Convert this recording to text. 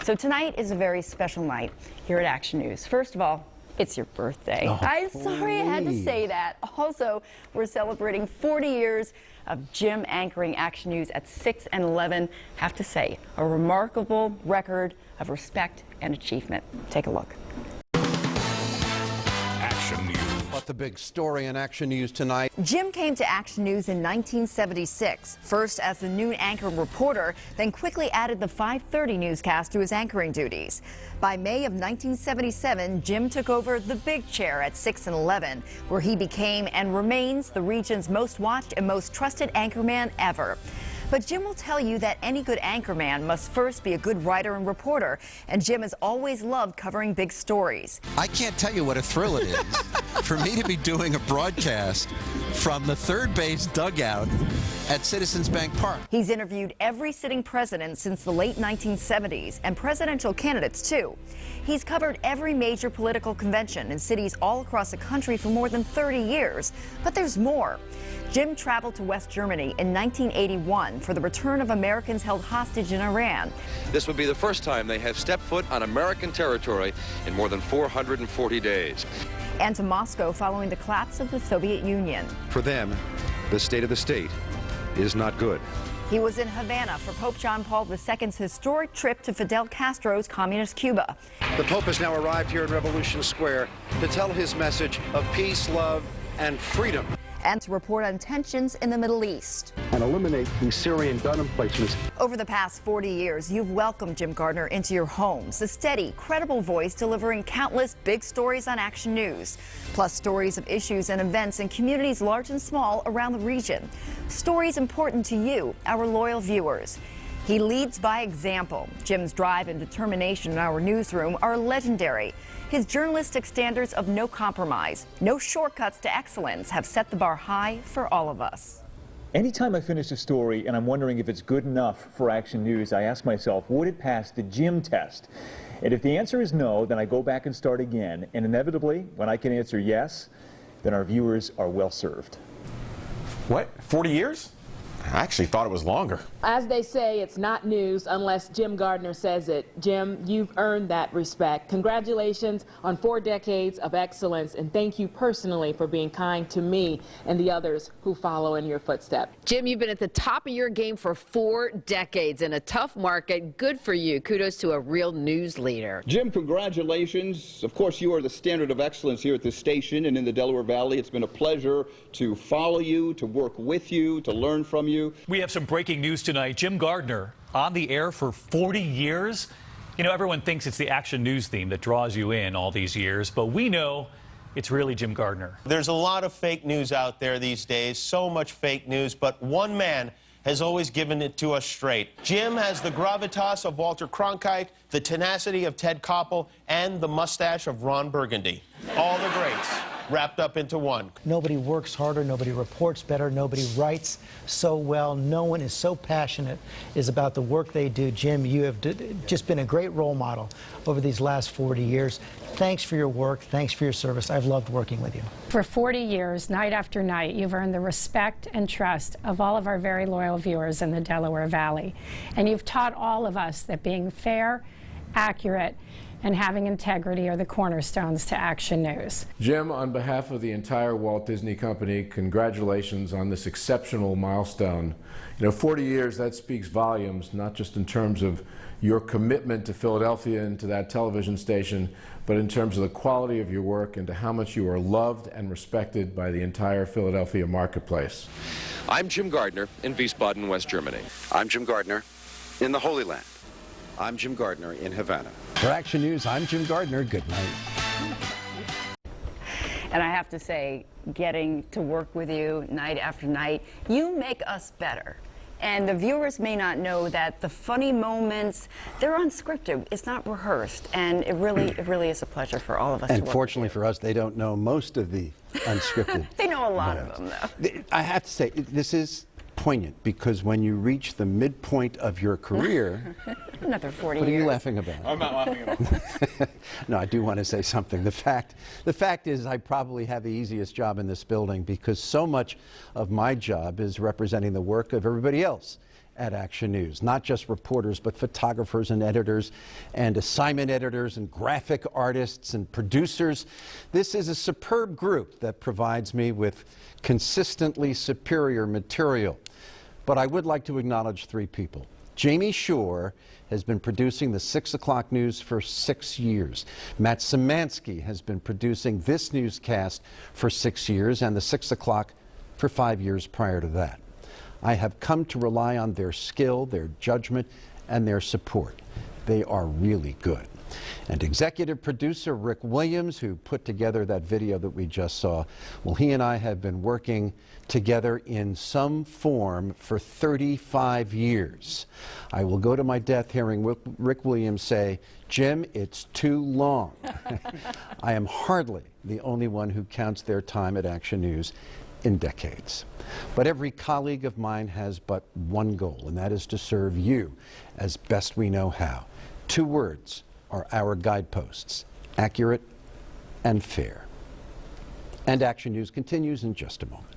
So tonight is a very special night here at Action News. First of all, it's your birthday. Oh, I'm sorry I had to say that. Also, we're celebrating 40 years of Jim anchoring Action News at 6 and 11. Have to say, a remarkable record of respect and achievement. Take a look. Action News. What the big story in Action News tonight? Jim came to Action News in 1976, first as the noon anchor reporter, then quickly added the 5:30 newscast to his anchoring duties. By May of 1977, Jim took over the big chair at 6 and 11, where he became and remains the region's most watched and most trusted anchorman ever. But Jim will tell you that any good anchorman must first be a good writer and reporter, and Jim has always loved covering big stories. I can't tell you what a thrill it is for me to be doing a broadcast from the third base dugout at Citizens Bank Park. He's interviewed every sitting president since the late 1970s, and presidential candidates too. He's covered every major political convention in cities all across the country for more than 30 years. But there's more. Jim traveled to West Germany in 1981 for the return of Americans held hostage in Iran. This would be the first time they have stepped foot on American territory in more than 440 days. And to Moscow following the collapse of the Soviet Union. For them, the state of the state is not good. He was in Havana for Pope John Paul II's historic trip to Fidel Castro's communist Cuba. The Pope has now arrived here in Revolution Square to tell his message of peace, love, and freedom. And to report on tensions in the Middle East. And eliminate the Syrian gun emplacements. Over the past 40 years, you've welcomed Jim Gardner into your homes, a steady, credible voice delivering countless big stories on Action News, plus stories of issues and events in communities large and small around the region. Stories important to you, our loyal viewers. He leads by example. Jim's drive and determination in our newsroom are legendary. His journalistic standards of no compromise, no shortcuts to excellence have set the bar high for all of us. Anytime I finish a story and I'm wondering if it's good enough for Action News, I ask myself, would it pass the Jim test? And if the answer is no, then I go back and start again. And inevitably, when I can answer yes, then our viewers are well served. What? 40 years? I actually thought it was longer. As they say, it's not news unless Jim Gardner says it. Jim, you've earned that respect. Congratulations on 4 decades of excellence, and thank you personally for being kind to me and the others who follow in your footsteps. Jim, you've been at the top of your game for 4 decades in a tough market. Good for you. Kudos to a real news leader. Jim, congratulations. Of course, you are the standard of excellence here at this station and in the Delaware Valley. It's been a pleasure to follow you, to work with you, to learn from you. We have some breaking news tonight. Jim Gardner on the air for 40 years. You know, everyone thinks it's the Action News theme that draws you in all these years, but we know it's really Jim Gardner. There's a lot of fake news out there these days, so much fake news, but one man has always given it to us straight. Jim has the gravitas of Walter Cronkite, the tenacity of Ted Koppel, and the mustache of Ron Burgundy. All the greats wrapped up into one. Nobody works harder, nobody reports better, nobody writes so well, no one is so passionate is about the work they do. Jim, you have just been a great role model over these last 40 years. Thanks for your work, thanks for your service. I've loved working with you. For 40 years, night after night, you've earned the respect and trust of all of our very loyal viewers in the Delaware Valley. And you've taught all of us that being fair, accurate, and having integrity are the cornerstones to Action News. Jim, on behalf of the entire Walt Disney Company, congratulations on this exceptional milestone. You know, 40 years, that speaks volumes, not just in terms of your commitment to Philadelphia and to that television station, but in terms of the quality of your work and to how much you are loved and respected by the entire Philadelphia marketplace. I'm Jim Gardner in Wiesbaden, West Germany. I'm Jim Gardner in the Holy Land. I'm Jim Gardner in Havana. For Action News, I'm Jim Gardner. Good night. And I have to say, getting to work with you night after night, you make us better. And the viewers may not know that the funny moments, they're unscripted. It's not rehearsed. And it really is a pleasure for all of us to work with you. And fortunately for us, they don't know most of the unscripted. They know a lot of them, though. I have to say, this is poignant because when you reach the midpoint of your career, another 40 what years. are you laughing about? I'm not laughing at all. No, I do want to say something. The fact is I probably have the easiest job in this building because so much of my job is representing the work of everybody else at Action News. Not just reporters, but photographers and editors and assignment editors and graphic artists and producers. This is a superb group that provides me with consistently superior material. But I would like to acknowledge three people. Jamie Shore has been producing the 6 o'clock news for 6 years. Matt Szymanski has been producing this newscast for 6 years and the 6 o'clock for 5 years prior to that. I have come to rely on their skill, their judgment, and their support. They are really good. And executive producer Rick Williams, who put together that video that we just saw, well, he and I have been working together in some form for 35 years. I will go to my death hearing Rick Williams say, "Jim, it's too long." I am hardly the only one who counts their time at Action News in decades. But every colleague of mine has but one goal, and that is to serve you as best we know how. 2 words are our guideposts: accurate and fair. And Action News continues in just a moment.